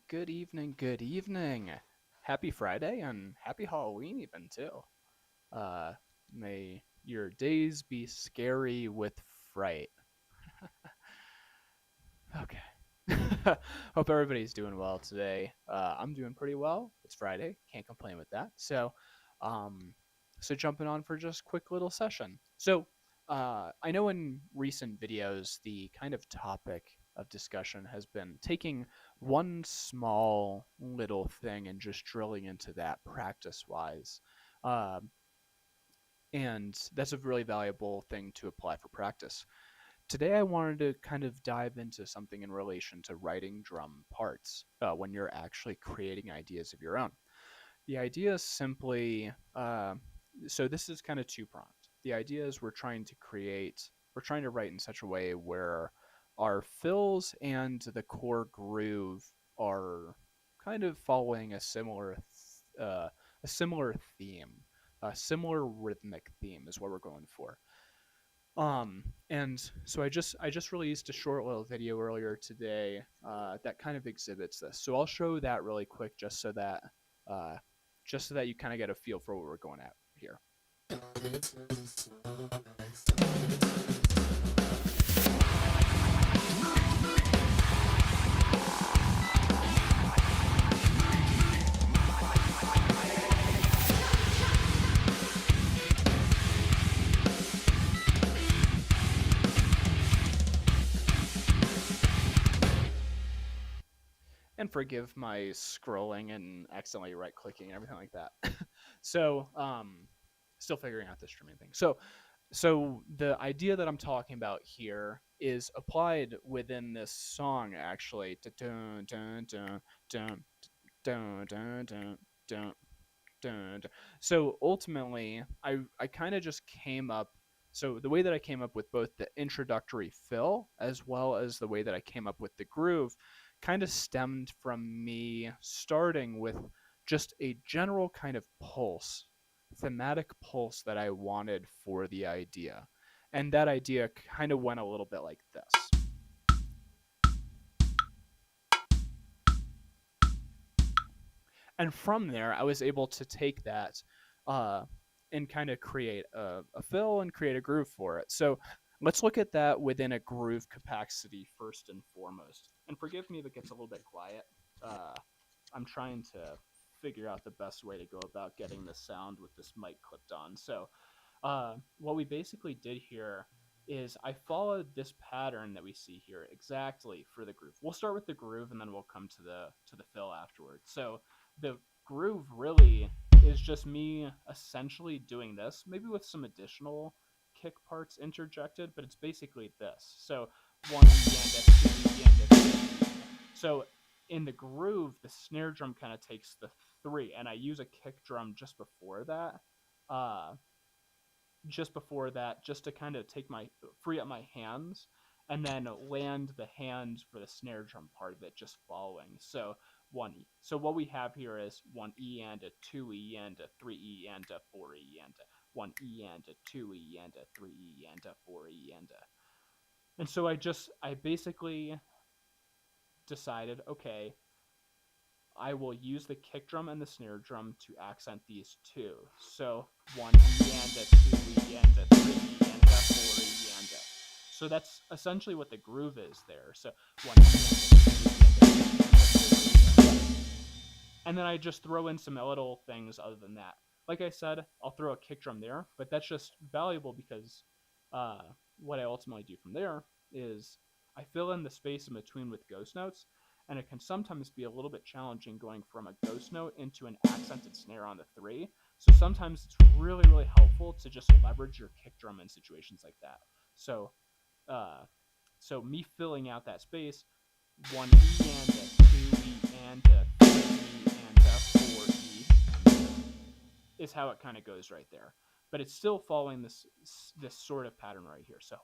Good evening, good evening. Happy Friday and happy Halloween even too. Uh may your days be scary with fright. Okay. Hope everybody's doing well today. I'm doing pretty well. It's Friday, can't complain with that. Um so jumping on for just a quick little session. I know in recent videos the kind of topic of discussion has been taking one small little thing and just drilling into that practice wise. Um, and that's a really valuable thing to apply for practice. Today, I wanted to kind of dive into something in relation to writing drum parts when you're actually creating ideas of your own. The idea is simply so this is kind of two pronged. The idea is we're trying to write in such a way where our fills and the core groove are kind of following uh, a similar theme, a similar rhythmic theme is what we're going for. And so I just released a short little video earlier today that kind of exhibits this. So I'll show that really quick uh, just so that you kind of get a feel for what we're going at here. And forgive my scrolling and accidentally right clicking and everything like that. so, still figuring out the streaming thing. So the idea that I'm talking about here is applied within this song actually. Dun, dun, dun, dun, dun, dun, dun, dun, dun. So ultimately, I kind of just came up. So the way that I came up with both the introductory fill as well as the way that I came up with the groove kind of stemmed from me starting with just a general kind of pulse, thematic pulse that I wanted for the idea. And that idea kind of went a little bit like this. And from there, I was able to take that uh, and kind of create a fill and create a groove for it. So let's look at that within a groove capacity first and foremost. And forgive me if it gets a little bit quiet. Uh, I'm trying to figure out the best way to go about getting the sound with this mic clipped on. What we basically did here is I followed this pattern that we see here exactly for the groove. We'll start with the groove and then we'll come to the fill afterwards. So the groove really is just me essentially doing this, maybe with some additional kick parts interjected, but it's basically this. So one yanda, two yanda, three. So in the groove, the snare drum kind of takes the three, and I use a kick drum uh, just before that, just to kind of free up my hands, and then land the hand for the snare drum part of it, just following. So one E. So what we have here is one E and a two E and a three E and a four E and a one E and a two E and a three E and a four E and a. And so I basically decided, okay, I will use the kick drum and the snare drum to accent these two. So one E and a two E and a three E and a four E and a. So that's essentially what the groove is there. So one E and a two E and a four E and a. And then I just throw in some little things other than that. Like I said, I'll throw a kick drum there, but that's just valuable because uh, what I ultimately do from there is I fill in the space in between with ghost notes, and it can sometimes be a little bit challenging going from a ghost note into an accented snare on the three. So sometimes it's really, really helpful to just leverage your kick drum in situations like that. So, uh, so me filling out that space, one E and a two E and a three E and a four E is how it kind of goes right there. But it's still following this sort of pattern right here. So,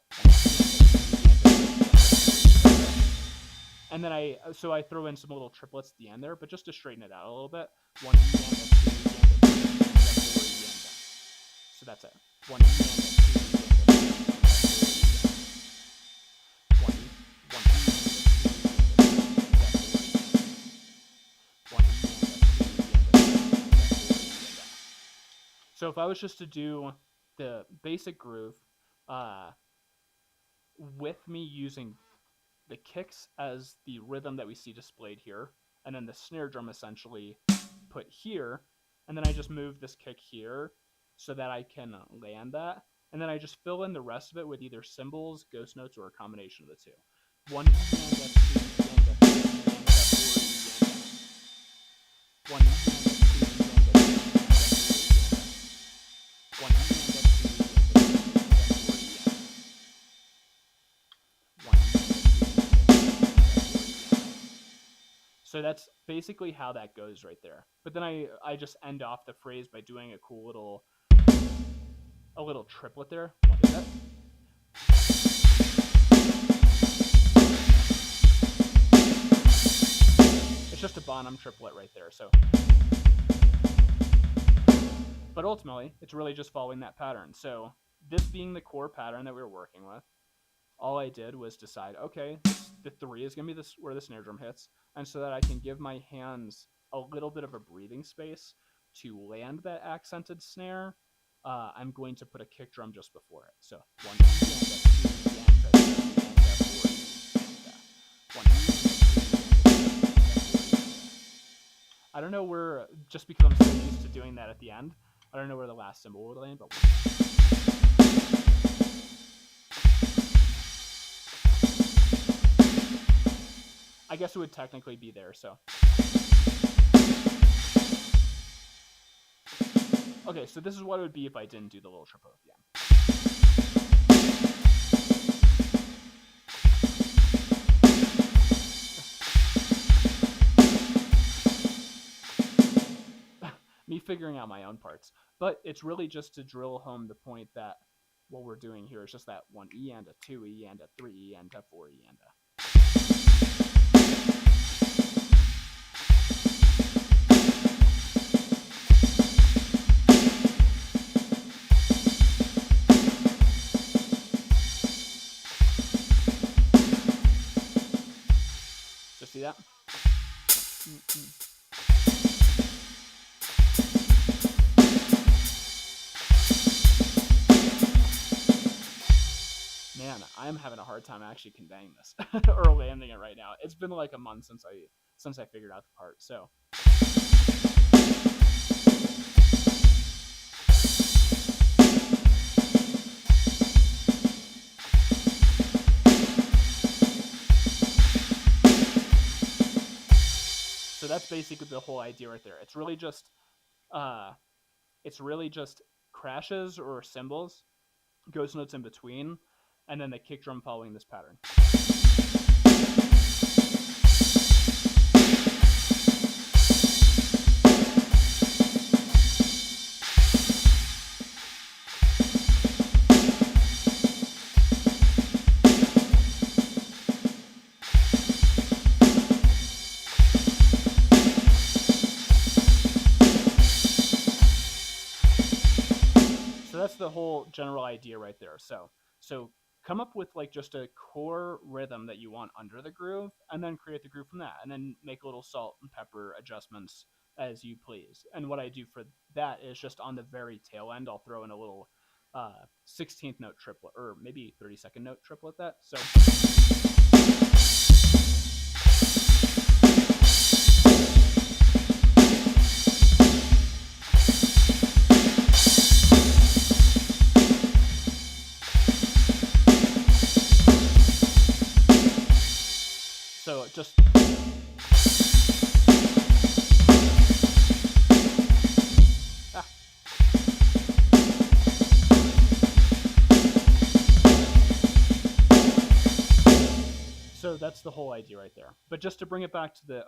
and then I throw in some little triplets at the end there, but just to straighten it out a little bit, one E and a two E and a three E and a four E and a. So that's it. One E and a two E and a three E and a four E and a. One E, one E and a two E and a three E and a four E. So if I was just to do the basic groove with me using the kicks as the rhythm that we see displayed here, and then the snare drum essentially put here, and then I just move this kick here so that I can land that, and then I just fill in the rest of it with either cymbals, ghost notes, or a combination of the two. One E and F2, E and F3, E and F4, E and F. One E and F2, E and F3, E and F. One E and F2, E and F4, E and F. One E and F2, So that's basically how that goes right there. But then I just end off the phrase by doing a cool little triplet there. I'll do that. It's just a Bonham triplet right there. So, but ultimately, it's really just following that pattern. So this being the core pattern that we were working with, all I did was decide, okay, the 3 is going to be this where the snare drum hits, and so that I can give my hands a little bit of a breathing space to land that accented snare, I'm going to put a kick drum just before it. So 1 E and F2 E and F3 E and F4 E and F. 1 E and F2 E and F4 E. I don't know where, just because I'm so used to doing that at the end, I don't know where the last cymbal would land, but I guess it would technically be there, so. Okay, so this is what it would be if I didn't do the little triplet at the end. Me figuring out my own parts. But it's really just to drill home the point that what we're doing here is just that 1 E and a 2 E and a 3 E and a 4 E and a. So see that? Man, I'm having a hard time actually conveying this or landing it right now. It's been like a month since I figured out the part. So that's basically the whole idea right there. It's really just crashes or cymbals, ghost notes in between, and then the kick drum following this pattern. So that's the whole general idea right there. So come up with like just a core rhythm that you want under the groove, and then create the groove from that, and then make a little salt and pepper adjustments as you please. And what I do for that is just on the very tail end, I'll throw in a little 16th note triplet, or maybe 32nd note triplet that. So just So that's the whole idea right there. But just to bring it back to the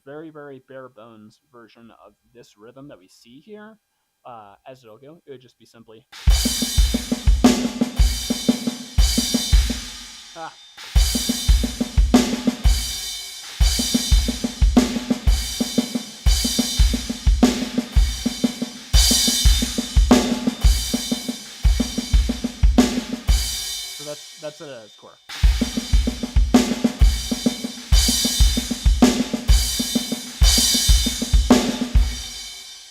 very, very bare bones version of this rhythm that we see here, as it'll go, it would just be simply So that's it at its core.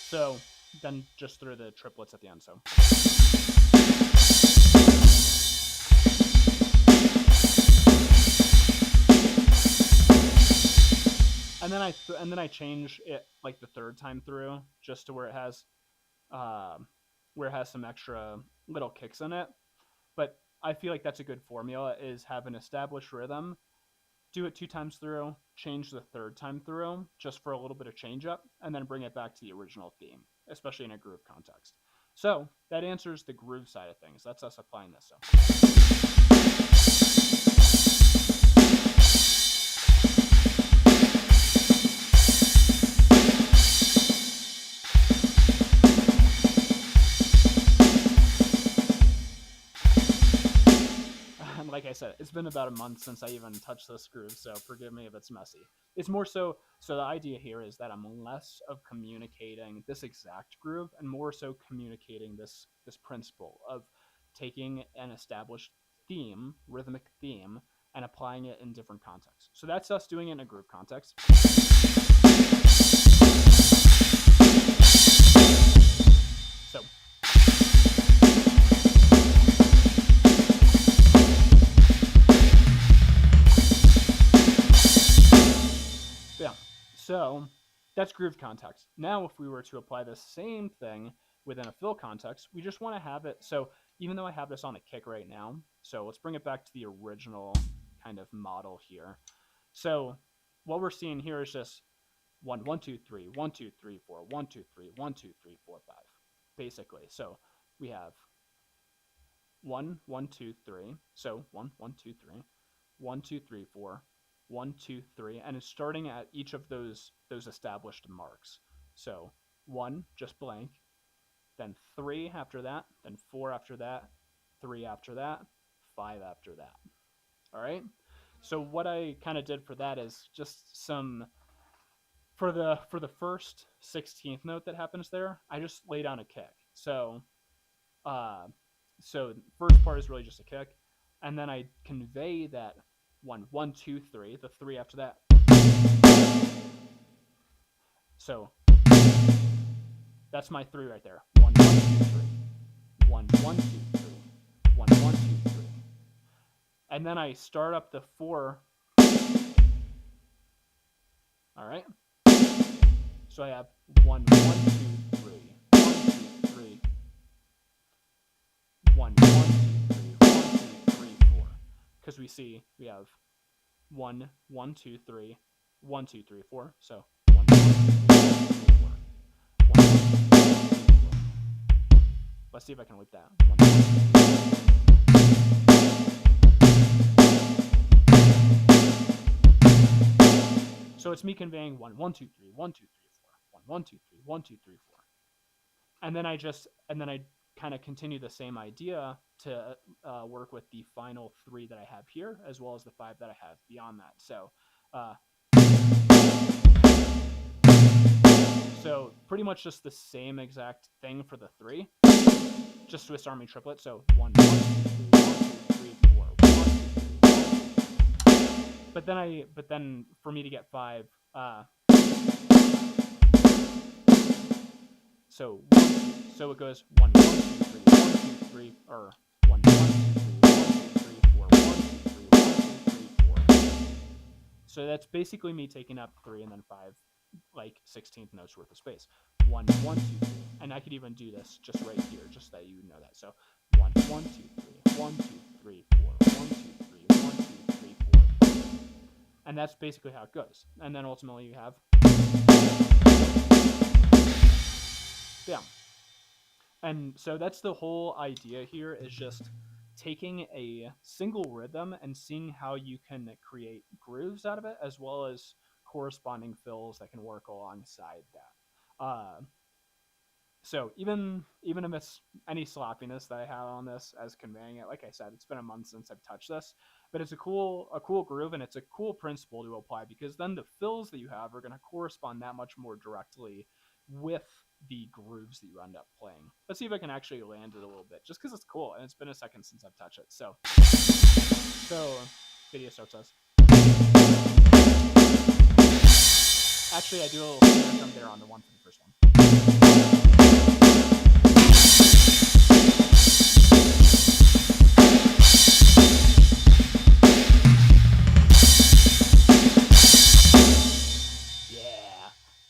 So then just throw the triplets at the end. So. And then I change it like the third time through, just to where it has some extra little kicks in it. But I feel like that's a good formula, is have an established rhythm, do it 2 times through, change the third time through just for a little bit of change up, and then bring it back to the original theme, especially in a groove context. So that answers the groove side of things. That's us applying this. So. Like I said, it's been about a month since I even touched this groove, so forgive me if it's messy. It's more so the idea here is that I'm less of communicating this exact groove and more so communicating this principle of taking an established theme, rhythmic theme, and applying it in different contexts. So that's us doing it in a groove context. So. So that's groove context. Now, if we were to apply the same thing within a fill context, we just want to have it. So even though I have this on a kick right now, so let's bring it back to the original kind of model here. So what we're seeing here is just 1, 1, 2, 3, 1, 2, 3, 4, 1, 2, 3, 1, 2, 3, 4, 5, basically. So we have 1, 1, 2, 3. So 1, 1, 2, 3, 1, 2, 3, 4. 1, 2, 3, and it's starting at each of those established marks. So 1, just blank, then 3 after that, then 4 after that, 3 after that, 5 after that. All right. So what I kind of did for that is just some for the first 16th note that happens there, I just lay down a kick. So first part is really just a kick, and then I convey that 1, 1, 2, 3, the 3 after that. So that's my 3 right there. 1, 1, 2, 3. 1, 1, 2, 3. 1, 1, 2, 3. And then I start up the 4. All right. So I have 1, 1, 2, 3. 1, 2, 3. 1, 1, 2, 3. 1, 2, 3, 4. Because we have 1, 1, 2, 3, 1, 2, 3, 4. So 1, 1, 2, 3, 4. 1, 1, 2, 3, 4. Let's see if I can loop that. 1, 1, 2. So it's me conveying 1, 1, 2, 3, 1, 2, 3, 4. 1, 1, 2, 3, 1, 2, 3, 4. And then I kind of continue the same idea to work with the final 3 that I have here, as well as the 5 that I have beyond that. So pretty much just the same exact thing for the 3, just Swiss Army triplet. So 1, 1, 2, 3, 1, 2, 3, 4, 1, 2, 3. But then for me to get 5, so it goes 1, 1, 2, 3, 1, 2, 3, or 1, 1, 2, 3, 1, 2, 3, 4, 1, 2, 3, 1, 2, 3, 4. So that's basically me taking up 3 and then 5, like 16th notes worth of space. 1, 1, 2, 3. And I could even do this just right here, just that you know that. So 1, 1, 2, 3, 1, 2, 3, 4, 1, 2, 3, 1, 2, 3, 4. And that's basically how it goes. And then ultimately you have. Yeah. And so that's the whole idea here, is just taking a single rhythm and seeing how you can create grooves out of it, as well as corresponding fills that can work alongside that. So even if it's any sloppiness that I have on this as conveying it, like I said, it's been a month since I've touched this, but it's a cool groove, and it's a cool principle to apply, because then the fills that you have are going to correspond that much more directly with the grooves that you end up playing. Let's see if I can actually land it a little bit, just because it's cool, and it's been a second since I've touched it. So video starts us. Actually, I do a little snare drum there on the one for the first one.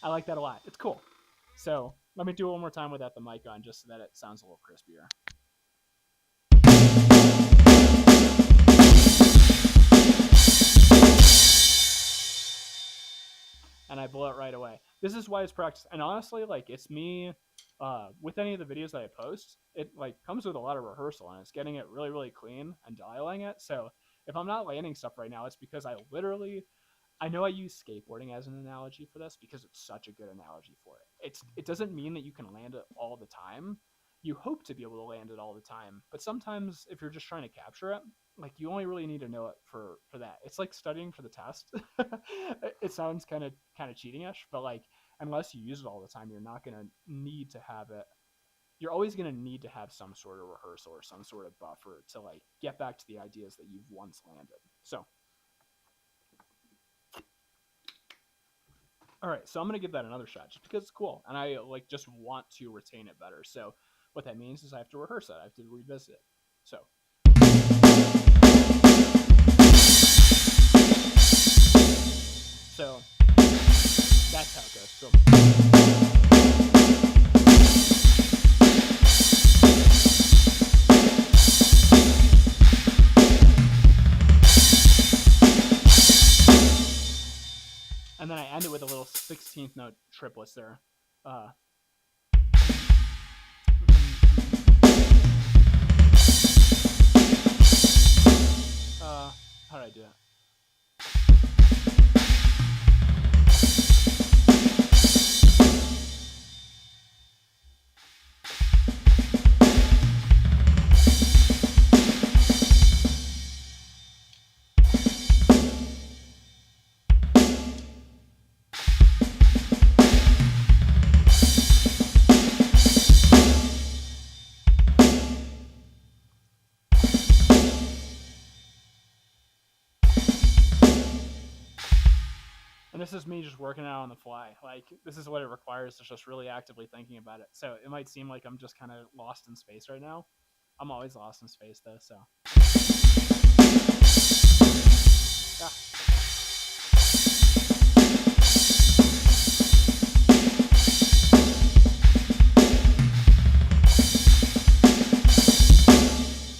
I like that a lot. It's cool. So let me do it one more time without the mic on, just so that it sounds a little crispier. And I blow it right away. This is why it's practice. And honestly, like it's me with any of the videos that I post, it like comes with a lot of rehearsal and it's getting it really, really clean and dialing it. So if I'm not landing stuff right now, it's because I know I use skateboarding as an analogy for this because it's such a good analogy for it. It doesn't mean that you can land it all the time. You hope to be able to land it all the time, but sometimes if you're just trying to capture it, like you only really need to know it for that. It's like studying for the test. It sounds kind of cheating-ish, but like unless you use it all the time, you're not going to need to have it. You're always going to need to have some sort of rehearsal or some sort of buffer to like get back to the ideas that you've once landed. So all right, so I'm gonna give that another shot just because it's cool, and I like just want to retain it better. So what that means is I have to rehearse it. I have to revisit it. So that's how it goes. So. And then I end it with a little 16th note triplets there. How did I do that? And this is me just working out on the fly. Like this is what it requires to just really actively thinking about it. So it might seem like I'm just kind of lost in space right now. I'm always lost in space though. So. Ah.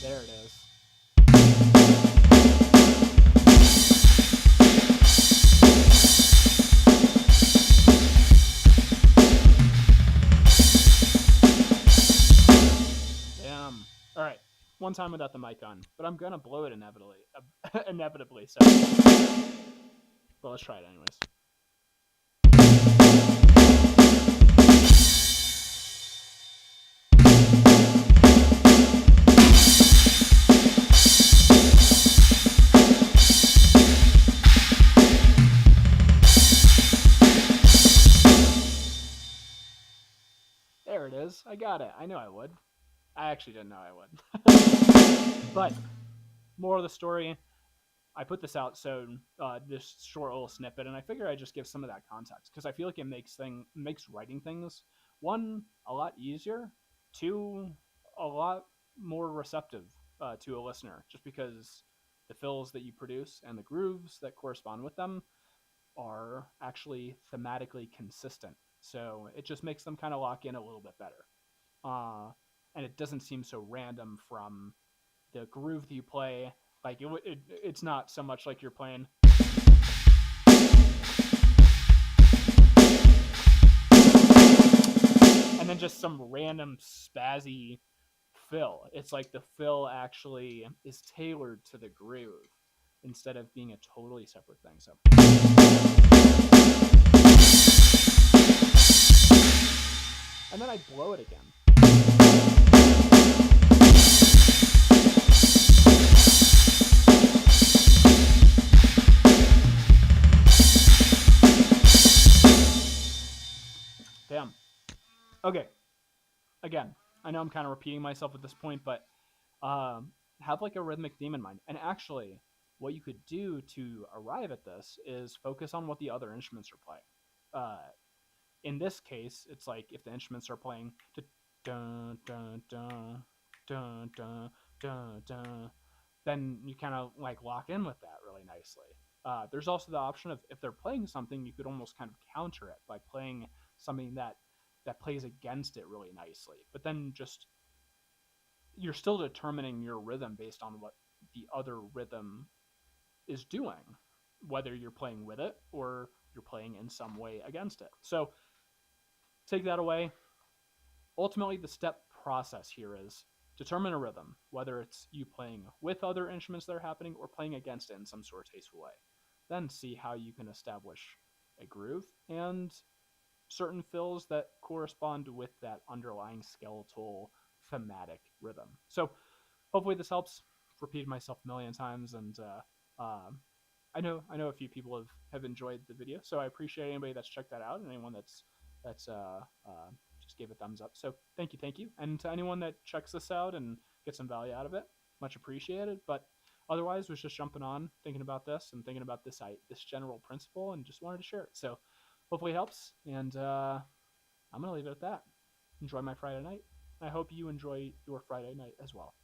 There it is. All right, one time without the mic on, but I'm gonna blow it inevitably. Inevitably, so. But let's try it anyways. There it is. I got it. I knew I would. I actually didn't know I would. But more of the story, I put this out so this short little snippet, and I figure I just give some of that context because I feel like it makes writing things, one, a lot easier, two, a lot more receptive to a listener, just because the fills that you produce and the grooves that correspond with them are actually thematically consistent. So it just makes them kind of lock in a little bit better. And it doesn't seem so random from the groove that you play. Like it's not so much like you're playing. And then just some random spazzy fill. It's like the fill actually is tailored to the groove instead of being a totally separate thing. So. And then I blow it again. Damn. Okay. Again, I know I'm kind of repeating myself at this point, but have like a rhythmic theme in mind. And actually, what you could do to arrive at this is focus on what the other instruments are playing. In this case, it's like if the instruments are playing dun dun dun dun dun dun dun, then you kind of like lock in with that really nicely. There's also the option of if they're playing something, you could almost kind of counter it by playing something that plays against it really nicely. But then just you're still determining your rhythm based on what the other rhythm is doing, whether you're playing with it or you're playing in some way against it. So take that away. Ultimately, the step process here is determine a rhythm, whether it's you playing with other instruments that are happening or playing against it in some sort of tasteful way. Then see how you can establish a groove and certain fills that correspond with that underlying skeletal thematic rhythm. So hopefully this helps. I've repeated myself a million times, and I know a few people have enjoyed the video, so I appreciate anybody that's checked that out and anyone that's just gave a thumbs up. So thank you, and to anyone that checks this out and gets some value out of it, much appreciated. But otherwise, was just jumping on, thinking about this and thinking about this general principle, and just wanted to share it. So hopefully it helps, and I'm gonna leave it at that. Enjoy my Friday night. I hope you enjoy your Friday night as well.